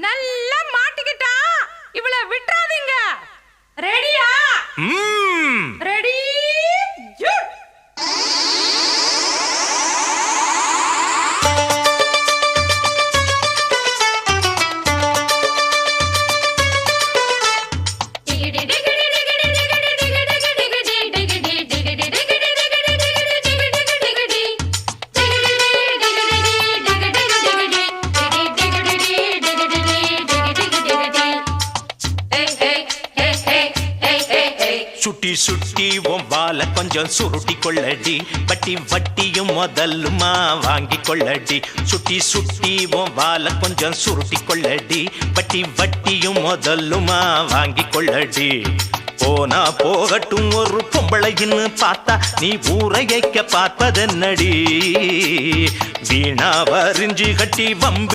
நல்லா மாட்டிக்கிட்டா இவள விட்டுறாதீங்க. ரெடியா? ரெடி ஜூட். சுட்டி சுட்டி ஒவ்வால கொஞ்சம் சுருட்டி கொள்ளடி, வட்டி வட்டியும் முதலுமா வாங்கி கொள்ளடி. சுட்டி சுட்டி ஒவ்வால கொஞ்சம் சுருட்டி கொள்ளடி, வட்டி வட்டியும் முதலுமா வாங்கி கொள்ளடி. போனா போகட்டும் ஒரு பொம்பளைன்னு பார்த்தா நீ ஊரையைக்க பார்ப்பதென்னடி? வீணா வரிஞ்சு கட்டி வம்பு